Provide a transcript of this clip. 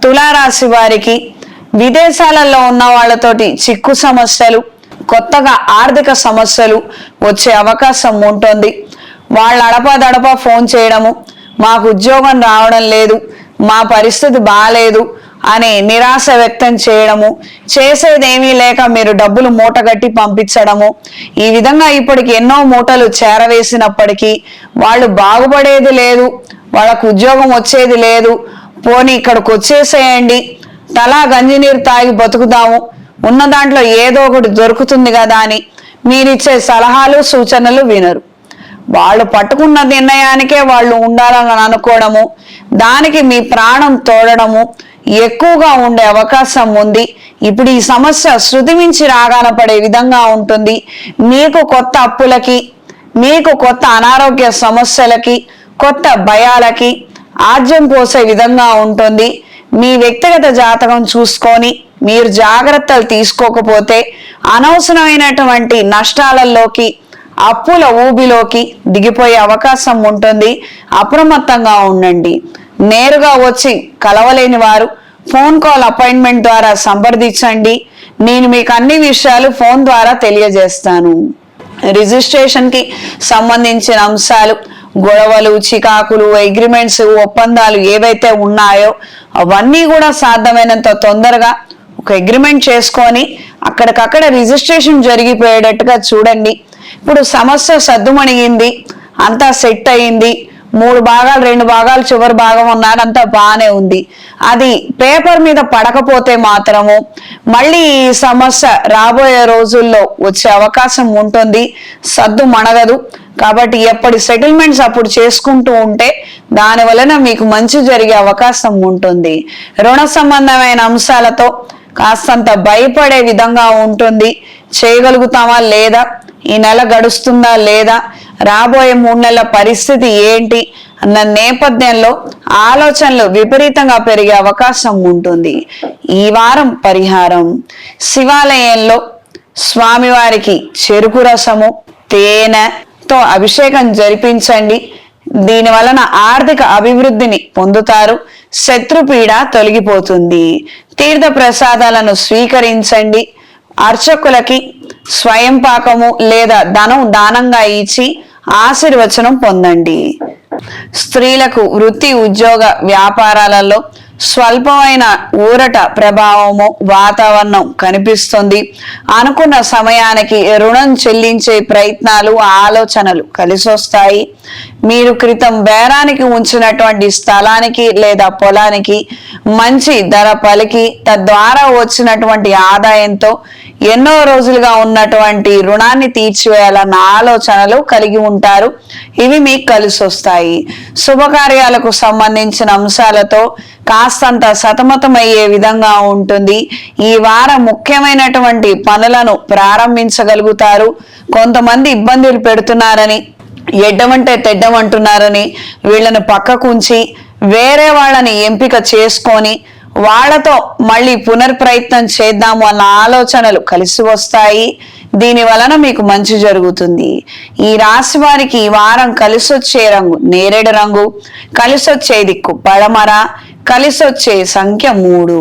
తులారాశి వారికి విదేశాలలో ఉన్న వాళ్ళతోటి చిక్కు సమస్యలు, కొత్తగా ఆర్థిక సమస్యలు వచ్చే అవకాశం ఉంటుంది. వాళ్ళు అడపదడప ఫోన్ చేయడము, మాకు ఉద్యోగం రావడం లేదు, మా పరిస్థితి బాగాలేదు అని నిరాశ వ్యక్తం చేయడము, చేసేదేమీ లేక మీరు డబ్బులు మూటగట్టి పంపించడము, ఈ విధంగా ఇప్పటికి ఎన్నో మూటలు చేరవేసినప్పటికీ వాళ్ళు బాగుపడేది లేదు, వాళ్ళకు ఉద్యోగం వచ్చేది లేదు, పోనీ ఇక్కడికి వచ్చేసేయండి, తలా గంజినీరు తాగి బతుకుదాము, ఉన్న దాంట్లో ఏదో ఒకటి దొరుకుతుంది కదా అని మీరిచ్చే సలహాలు సూచనలు వినరు. వాళ్ళు పట్టుకున్న నిర్ణయానికే వాళ్ళు ఉండాలని అనుకోవడము, దానికి మీ ప్రాణం తోడడము ఎక్కువగా ఉండే అవకాశం ఉంది. ఇప్పుడు ఈ సమస్య శృతి మించి రాగాన పడే విధంగా ఉంటుంది. మీకు కొత్త అప్పులకి, మీకు కొత్త అనారోగ్య సమస్యలకి, కొత్త భయాలకి ఆజ్యం పోసే విధంగా ఉంటుంది. మీ వ్యక్తిగత జాతకం చూసుకొని మీరు జాగ్రత్తలు తీసుకోకపోతే అనవసరమైనటువంటి నష్టాలలోకి, అప్పుల ఊబిలోకి దిగిపోయే అవకాశం ఉంటుంది. అప్రమత్తంగా ఉండండి. నేరుగా వచ్చి కలవలేని వారు ఫోన్ కాల్ అపాయింట్మెంట్ ద్వారా సంప్రదించండి. నేను మీకు అన్ని విషయాలు ఫోన్ ద్వారా తెలియజేస్తాను. రిజిస్ట్రేషన్కి సంబంధించిన అంశాలు, గొడవలు, చికాకులు, అగ్రిమెంట్స్, ఒప్పందాలు ఏవైతే ఉన్నాయో అవన్నీ కూడా సాధ్యమైనంత తొందరగా ఒక అగ్రిమెంట్ చేసుకొని అక్కడికక్కడ రిజిస్ట్రేషన్ జరిగిపోయేటట్టుగా చూడండి. ఇప్పుడు సమస్య సద్దుమణిగింది, అంతా సెట్ అయింది, 3 భాగాలు 2 భాగాలు చివరి భాగం ఉన్నాడు, అంతా బాగానే ఉంది. అది పేపర్ మీద పడకపోతే మాత్రము మళ్ళీ ఈ సమస్య రాబోయే రోజుల్లో వచ్చే అవకాశం ఉంటుంది. సద్దు మణగదు. కాబట్టి ఎప్పటి సెటిల్మెంట్స్ అప్పుడు చేసుకుంటూ ఉంటే దాని వలన మీకు మంచి జరిగే అవకాశం ఉంటుంది. రుణ సంబంధమైన అంశాలతో కాస్తంత భయపడే విధంగా ఉంటుంది. చేయగలుగుతామా లేదా, ఈ నెల గడుస్తుందా లేదా, రాబోయే 3 నెలల పరిస్థితి ఏంటి అన్న నేపథ్యంలో ఆలోచనలు విపరీతంగా పెరిగే అవకాశం ఉంటుంది. ఈ వారం పరిహారం: శివాలయంలో స్వామివారికి చెరుకు రసము, తేనెతో అభిషేకం జరిపించండి. దీని వలన ఆర్థిక అభివృద్ధిని పొందుతారు. శత్రుపీడ తొలగిపోతుంది. తీర్థ ప్రసాదాలను స్వీకరించండి. అర్చకులకి స్వయం పాకము లేదా ధనం దానంగా ఇచ్చి ఆశీర్వచనం పొందండి. స్త్రీలకు వృత్తి, ఉద్యోగ, వ్యాపారాలలో స్వల్పమైన ఊరట ప్రభావము వాతావరణం కనిపిస్తుంది. అనుకున్న సమయానికి రుణం చెల్లించే ప్రయత్నాలు, ఆలోచనలు కలిసొస్తాయి. మీరు క్రితం బేరానికి ఉంచినటువంటి స్థలానికి లేదా పొలానికి మంచి ధర పలికి తద్వారా వచ్చినటువంటి ఆదాయంతో ఎన్నో రోజులుగా ఉన్నటువంటి రుణాన్ని తీర్చివేయాలన్న ఆలోచనలు కలిగి ఉంటారు. ఇవి మీకు కలిసొస్తాయి. శుభకార్యాలకు సంబంధించిన అంశాలతో కాస్తంత సతమతమయ్యే విధంగా ఉంటుంది. ఈ వారం ముఖ్యమైనటువంటి పనులను ప్రారంభించగలుగుతారు. కొంతమంది ఇబ్బందులు పెడుతున్నారని, ఎడ్డమంటే తెడ్డమంటున్నారని వీళ్ళను పక్కకుంచి వేరే వాళ్ళని ఎంపిక చేసుకొని వాళ్లతో మళ్ళీ పునర్ప్రయత్నం చేద్దాము అన్న ఆలోచనలు కలిసి వస్తాయి. దీని వలన మీకు మంచి జరుగుతుంది. ఈ రాశి వారికి ఈ వారం కలిసొచ్చే రంగు నేరేడు రంగు, కలిసొచ్చే దిక్కు పడమర, కలిసొచ్చే సంఖ్య 3.